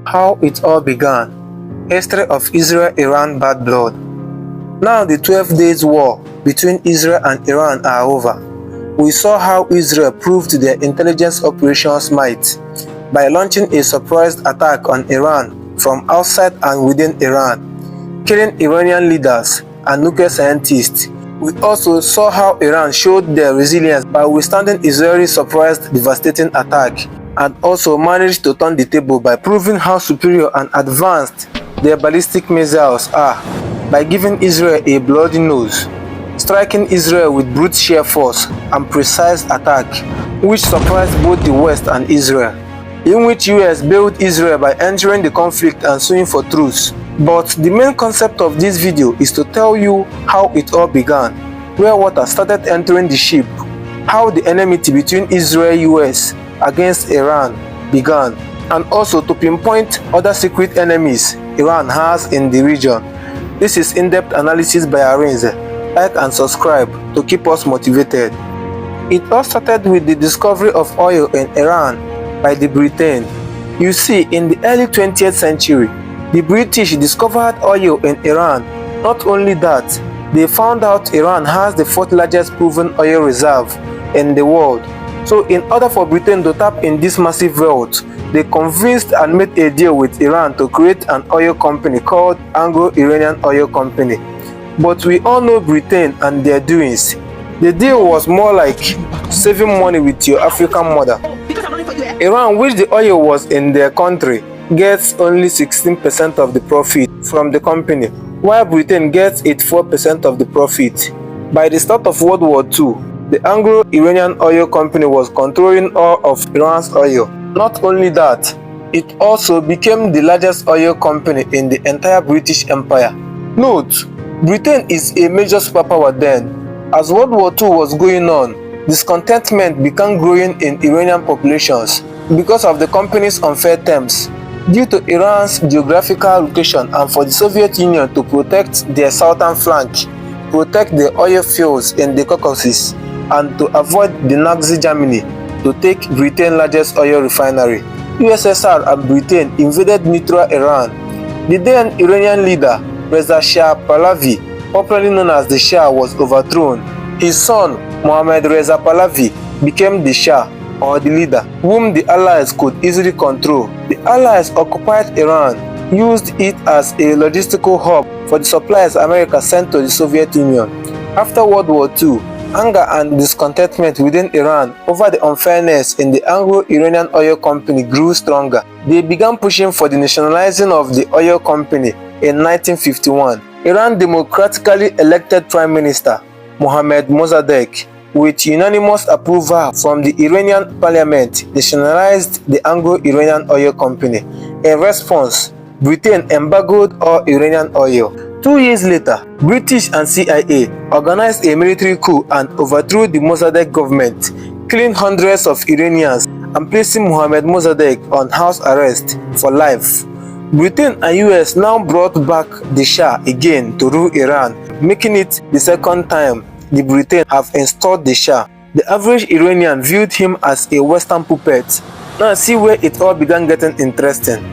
How it all began. History of Israel-Iran bad blood. Now the 12 days war between Israel and Iran are over. We saw how Israel proved their intelligence operations might by launching a surprise attack on Iran from outside and within Iran, killing Iranian leaders and nuclear scientists. We also saw how Iran showed their resilience by withstanding Israel's surprise devastating attack, and also managed to turn the table by proving how superior and advanced their ballistic missiles are by giving Israel a bloody nose, striking Israel with brute sheer force and precise attack, which surprised both the West and Israel, in which US bailed Israel by entering the conflict and suing for truce. But the main concept of this video is to tell you how it all began, where water started entering the ship, how the enmity between Israel-US against Iran began, and also to pinpoint other secret enemies Iran has in the region. This is in-depth analysis by Arinze. Like and subscribe to keep us motivated. It all started with the discovery of oil in Iran by the Britain. You see, in the early 20th century, the British discovered oil in Iran. Not only that, they found out Iran has the fourth largest proven oil reserve in the world. So in order for Britain to tap in this massive wealth, they convinced and made a deal with Iran to create an oil company called Anglo-Iranian Oil Company. But we all know Britain and their doings. The deal was more like saving money with your African mother. Iran, which the oil was in their country, gets only 16% of the profit from the company, while Britain gets 84% of the profit. By the start of World War II, the Anglo-Iranian Oil Company was controlling all of Iran's oil. Not only that, it also became the largest oil company in the entire British Empire. Note, Britain is a major superpower then. As World War II was going on, discontentment began growing in Iranian populations because of the company's unfair terms. Due to Iran's geographical location and for the Soviet Union to protect their southern flank, protect the oil fields in the Caucasus, and to avoid the Nazi Germany to take Britain's largest oil refinery, USSR and Britain invaded neutral Iran. The then Iranian leader, Reza Shah Pahlavi, popularly known as the Shah, was overthrown. His son, Mohammad Reza Pahlavi, became the Shah, or the leader, whom the Allies could easily control. The Allies occupied Iran, used it as a logistical hub for the supplies America sent to the Soviet Union. After World War II, anger and discontentment within Iran over the unfairness in the Anglo-Iranian Oil Company grew stronger. They began pushing for the nationalizing of the oil company in 1951. Iran democratically elected Prime Minister Mohammad Mossadegh, with unanimous approval from the Iranian parliament, nationalized the Anglo-Iranian Oil Company. In response, Britain embargoed all Iranian oil. 2 years later, British and CIA organized a military coup and overthrew the Mossadegh government, killing hundreds of Iranians and placing Mohammad Mossadegh on house arrest for life. Britain and US now brought back the Shah again to rule Iran, making it the second time the Britain have installed the Shah. The average Iranian viewed him as a Western puppet. Now see where it all began getting interesting.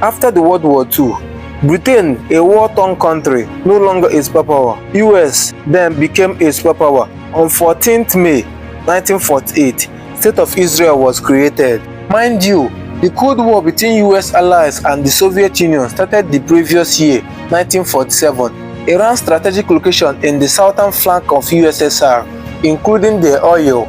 After the World War II, Britain, a war-torn country, no longer a superpower. US then became a superpower. On 14th May 1948, State of Israel was created. Mind you, the Cold War between US allies and the Soviet Union started the previous year, 1947. Iran's strategic location in the southern flank of USSR, including the oil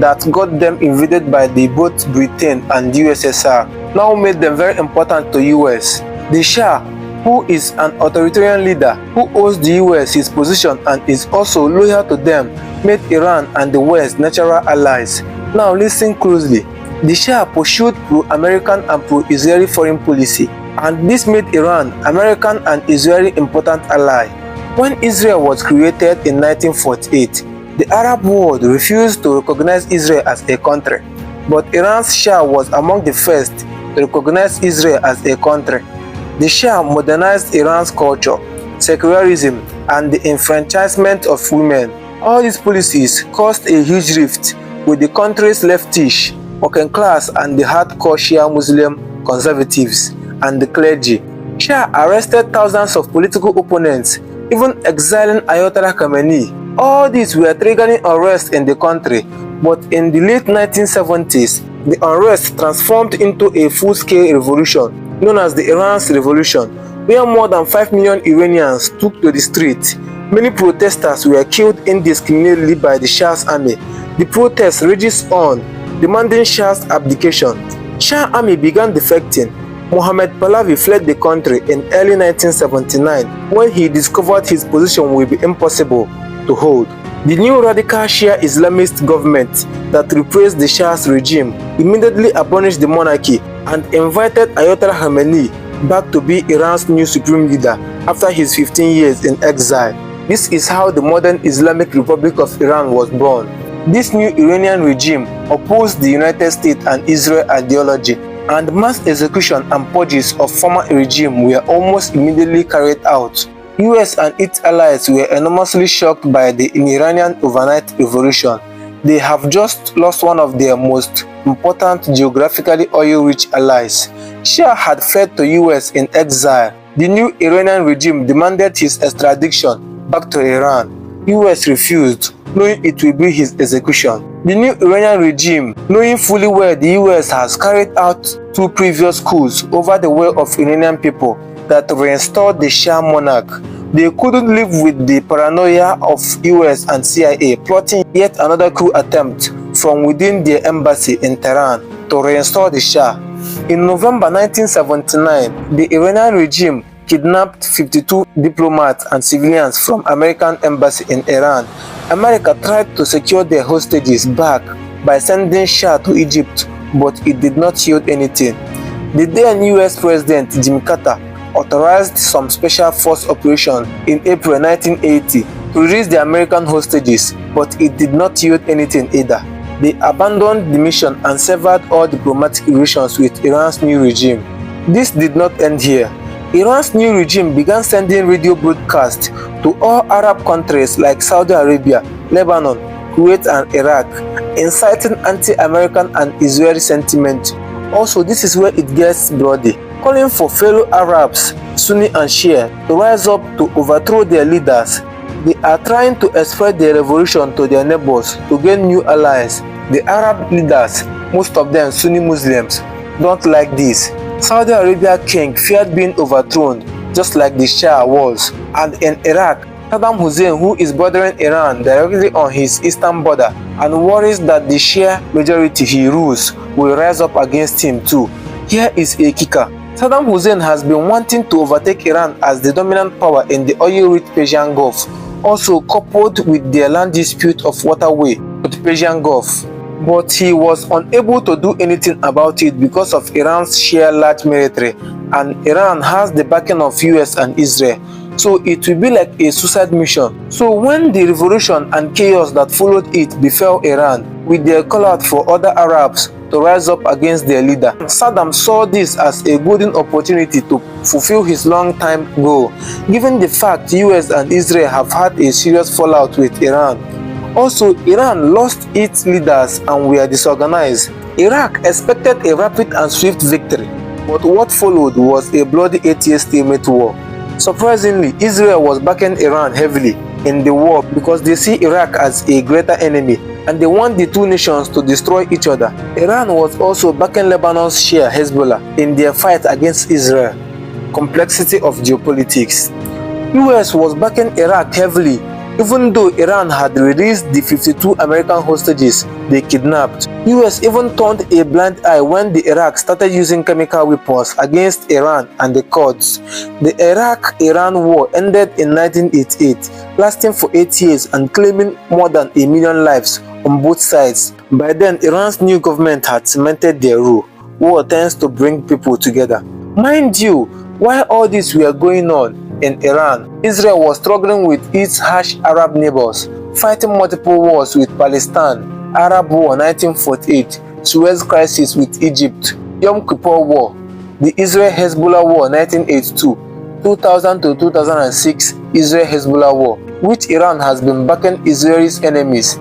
that got them invaded by both Britain and USSR, now made them very important to US. The Shah, who is an authoritarian leader who owes the US his position and is also loyal to them, made Iran and the West natural allies. Now listen closely. The Shah pursued pro-American and pro-Israeli foreign policy, and this made Iran American and Israeli important ally. When Israel was created in 1948, the Arab world refused to recognize Israel as a country, but Iran's Shah was among the first to recognize Israel as a country. The Shah modernized Iran's culture, secularism, and the enfranchisement of women. All these policies caused a huge rift with the country's leftish, working class, and the hardcore Shia Muslim conservatives, and the clergy. Shah arrested thousands of political opponents, even exiling Ayatollah Khamenei. All these were triggering unrest in the country, but in the late 1970s, the unrest transformed into a full-scale revolution known as the Iran's Revolution, where more than 5 million Iranians took to the streets. Many protesters were killed indiscriminately by the Shah's army. The protest rages on, demanding Shah's abdication. Shah army began defecting. Mohammad Pahlavi fled the country in early 1979 when he discovered his position would be impossible to hold. The new radical Shia Islamist government that replaced the Shah's regime immediately abolished the monarchy and invited Ayatollah Khamenei back to be Iran's new supreme leader after his 15 years in exile. This is how the modern Islamic Republic of Iran was born. This new Iranian regime opposed the United States and Israel ideology, and mass execution and purges of former regime were almost immediately carried out. US and its allies were enormously shocked by the Iranian overnight revolution. They have just lost one of their most important geographically oil-rich allies. Shah had fled to US in exile. The new Iranian regime demanded his extradition back to Iran. US refused, knowing it will be his execution. The new Iranian regime, knowing fully well the US has carried out 2 previous coups over the will of Iranian people that reinstalled the Shah monarch, they couldn't live with the paranoia of US and CIA plotting yet another coup attempt from within their embassy in Tehran to reinstall the Shah. In November 1979, the Iranian regime kidnapped 52 diplomats and civilians from American embassy in Iran. America tried to secure their hostages back by sending Shah to Egypt, but it did not yield anything. The then US President Jimmy Carter authorized some special force operation in April 1980 to release the American hostages, but it did not yield anything either. They abandoned the mission and severed all diplomatic relations with Iran's new regime. This did not end here. Iran's new regime began sending radio broadcasts to all Arab countries like Saudi Arabia, Lebanon, Kuwait and Iraq, inciting anti-American and Israeli sentiment. Also, this is where it gets bloody, calling for fellow Arabs, Sunni and Shia, to rise up to overthrow their leaders. They are trying to spread their revolution to their neighbors to gain new allies. The Arab leaders, most of them Sunni Muslims, don't like this. Saudi Arabia king feared being overthrown, just like the Shah was. And in Iraq, Saddam Hussein, who is bordering Iran directly on his eastern border and worries that the Shia majority he rules will rise up against him too. Here is a kicker. Saddam Hussein has been wanting to overtake Iran as the dominant power in the oil-rich Persian Gulf, also coupled with their land dispute of waterway to the Persian Gulf. But he was unable to do anything about it because of Iran's sheer large military, and Iran has the backing of US and Israel, so it will be like a suicide mission. So when the revolution and chaos that followed it befell Iran, with their call out for other Arabs to rise up against their leader, Saddam saw this as a golden opportunity to fulfill his long-time goal, given the fact US and Israel have had a serious fallout with Iran. Also, Iran lost its leaders and were disorganized. Iraq expected a rapid and swift victory, but what followed was a bloody 8-year stalemate war. Surprisingly, Israel was backing Iran heavily in the war because they see Iraq as a greater enemy and they want the two nations to destroy each other. Iran was also backing Lebanon's Shia Hezbollah in their fight against Israel. Complexity of geopolitics. US was backing Iraq heavily, even though Iran had released the 52 American hostages they kidnapped. US even turned a blind eye when the Iraq started using chemical weapons against Iran and the Kurds. The Iraq-Iran war ended in 1988, lasting for 8 years and claiming more than 1 million lives on both sides. By then, Iran's new government had cemented their rule. War tends to bring people together. Mind you, while all this were going on in Iran, Israel was struggling with its harsh Arab neighbors, fighting multiple wars with Palestine, Arab War 1948, Suez Crisis with Egypt, Yom Kippur War, the Israel-Hezbollah War 1982, 2000 to 2006 Israel-Hezbollah War, which Iran has been backing Israel's enemies.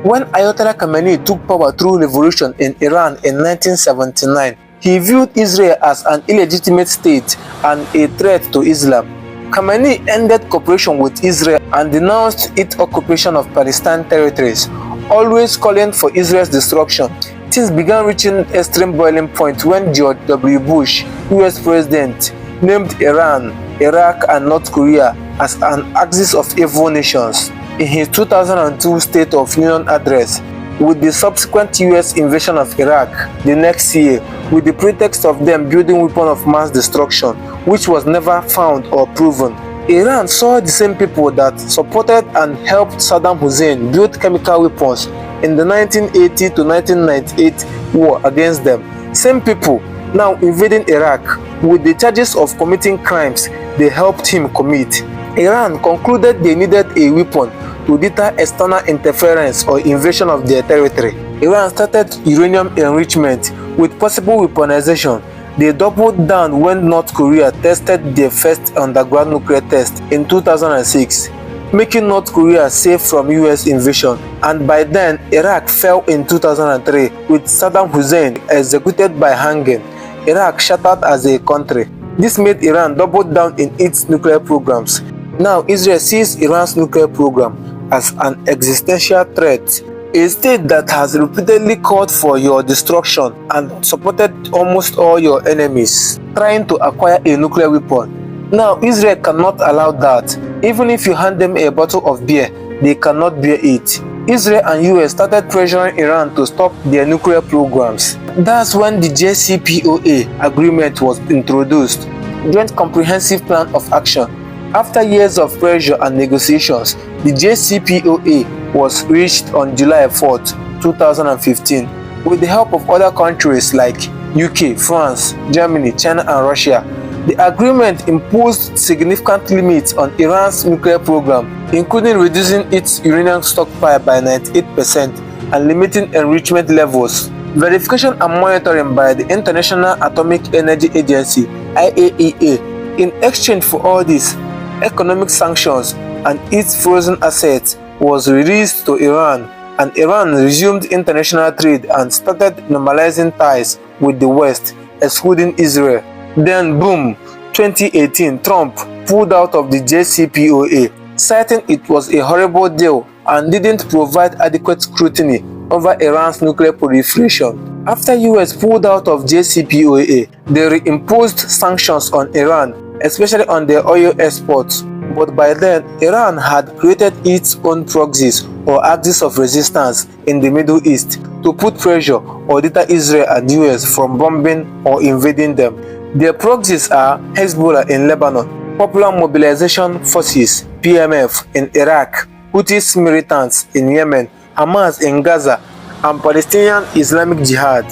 When Ayatollah Khamenei took power through revolution in Iran in 1979, He viewed Israel as an illegitimate state and a threat to Islam. Khamenei ended cooperation with Israel and denounced its occupation of Palestine territories, always calling for Israel's destruction. Things began reaching extreme boiling point when George W. Bush, US President, named Iran, Iraq, and North Korea as an axis of evil nations in his 2002 State of Union address, with the subsequent US invasion of Iraq the next year, with the pretext of them building weapons of mass destruction, which was never found or proven. Iran saw the same people that supported and helped Saddam Hussein build chemical weapons in the 1980 to 1998 war against them. Same people now invading Iraq with the charges of committing crimes they helped him commit. Iran concluded they needed a weapon to deter external interference or invasion of their territory. Iran started uranium enrichment with possible weaponization. They doubled down when North Korea tested their first underground nuclear test in 2006, making North Korea safe from US invasion. And by then, Iraq fell in 2003 with Saddam Hussein executed by hanging. Iraq shattered as a country. This made Iran double down in its nuclear programs. Now Israel sees Iran's nuclear program as an existential threat, a state that has repeatedly called for your destruction and supported almost all your enemies trying to acquire a nuclear weapon. Now Israel cannot allow that. Even if you hand them a bottle of beer, they cannot bear it. Israel and US started pressuring Iran to stop their nuclear programs. That's when the JCPOA agreement was introduced, Joint Comprehensive Plan of Action. After years of pressure and negotiations, the JCPOA was reached on July 4, 2015. With the help of other countries like UK, France, Germany, China, and Russia. The agreement imposed significant limits on Iran's nuclear program, including reducing its uranium stockpile by 98% and limiting enrichment levels. Verification and monitoring by the International Atomic Energy Agency (IAEA). In exchange for all this, economic sanctions and its frozen assets was released to Iran, and Iran resumed international trade and started normalizing ties with the West, excluding Israel. Then boom, 2018, Trump pulled out of the JCPOA, citing it was a horrible deal and didn't provide adequate scrutiny over Iran's nuclear proliferation. After US pulled out of JCPOA, they reimposed sanctions on Iran, especially on their oil exports. But by then, Iran had created its own proxies or axis of resistance in the Middle East to put pressure or deter Israel and US from bombing or invading them. Their proxies are Hezbollah in Lebanon, Popular Mobilization Forces (PMF) in Iraq, Houthis militants in Yemen, Hamas in Gaza, and Palestinian Islamic Jihad.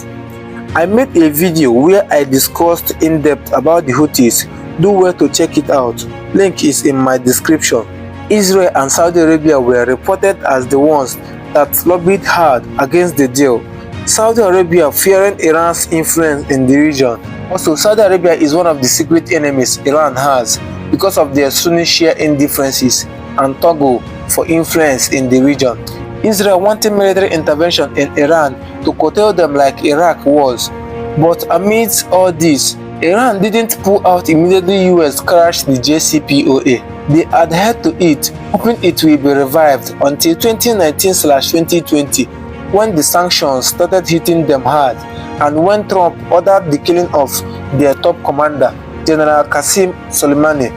I made a video where I discussed in depth about the Houthis. Do well to check it out. Link is in my description. Israel and Saudi Arabia were reported as the ones that lobbied hard against the deal. Saudi Arabia fearing Iran's influence in the region. Also, Saudi Arabia is one of the secret enemies Iran has because of their Sunni Shia indifferences and toggle for influence in the region. Israel wanted military intervention in Iran to curtail them like Iraq was. But amidst all this, Iran didn't pull out immediately. US crashed the JCPOA. They adhered to it, hoping it will be revived until 2019/2020, when the sanctions started hitting them hard, and when Trump ordered the killing of their top commander, General Qasem Soleimani,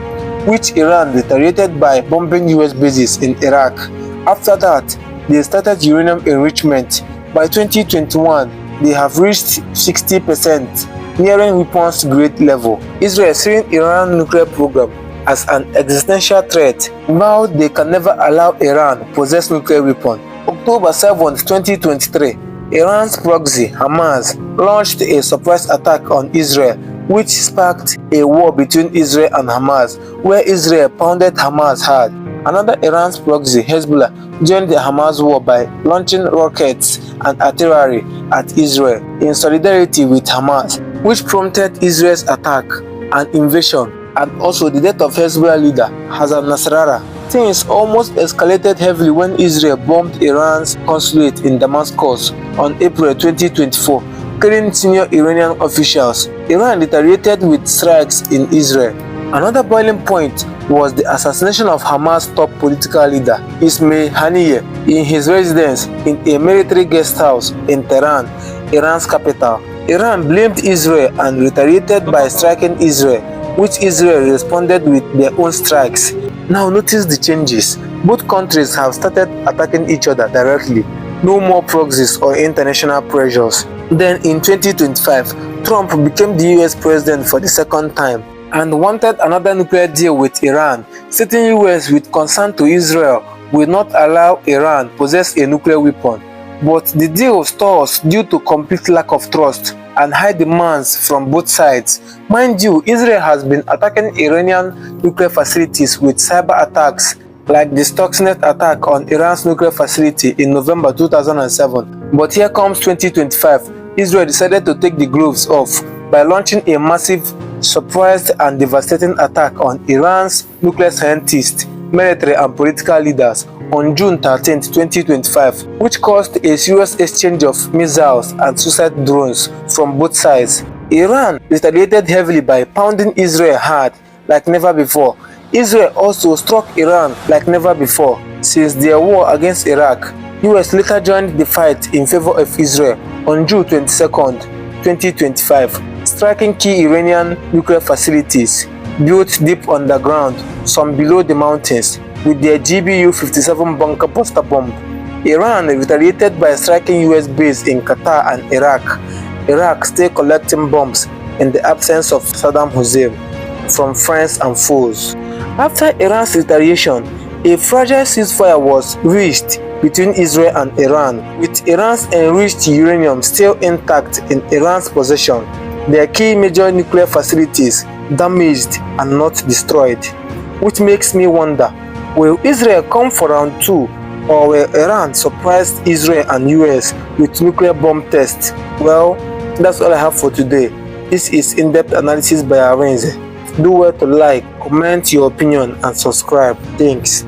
which Iran retaliated by bombing US bases in Iraq. After that, they started uranium enrichment. By 2021, they have reached 60%. Nearing weapons grade level. Israel seeing Iran nuclear program as an existential threat. Now they can never allow Iran possess nuclear weapon. October 7, 2023, Iran's proxy Hamas launched a surprise attack on Israel, which sparked a war between Israel and Hamas, where Israel pounded Hamas hard. Another Iran's proxy, Hezbollah, joined the Hamas war by launching rockets and artillery at Israel in solidarity with Hamas, which prompted Israel's attack and invasion, and also the death of Hezbollah leader Hassan Nasrallah. Things almost escalated heavily when Israel bombed Iran's consulate in Damascus on April 2024, killing senior Iranian officials. Iran retaliated with strikes in Israel. Another boiling point was the assassination of Hamas top political leader Ismail Haniyeh in his residence in a military guest house in Tehran, Iran's capital. Iran blamed Israel and retaliated by striking Israel, which Israel responded with their own strikes. Now notice the changes. Both countries have started attacking each other directly. No more proxies or international pressures. Then in 2025, Trump became the US president for the second time and wanted another nuclear deal with Iran, stating US with concern to Israel will not allow Iran possess a nuclear weapon. But the deal stalls due to complete lack of trust and high demands from both sides. Mind you, Israel has been attacking Iranian nuclear facilities with cyber attacks like the Stuxnet attack on Iran's nuclear facility in November 2007. But here comes 2025, Israel decided to take the gloves off by launching a massive, surprise and devastating attack on Iran's nuclear scientists, military and political leaders on June 13, 2025, which caused a serious exchange of missiles and suicide drones from both sides. Iran retaliated heavily by pounding Israel hard like never before. Israel also struck Iran like never before. Since their war against Iraq, US later joined the fight in favor of Israel on June 22, 2025, striking key Iranian nuclear facilities built deep underground, some below the mountains, with their GBU-57 bunker buster bomb. Iran retaliated by striking US bases in Qatar and Iraq. Iraq still collecting bombs in the absence of Saddam Hussein from friends and foes. After Iran's retaliation, a fragile ceasefire was reached between Israel and Iran, with Iran's enriched uranium still intact in Iran's possession, their key major nuclear facilities damaged and not destroyed. Which makes me wonder, will Israel come for round 2, or will Iran surprise Israel and US with nuclear bomb tests? Well, that's all I have for today. This is in-depth analysis by Arenze. Do well to like, comment your opinion and subscribe. Thanks.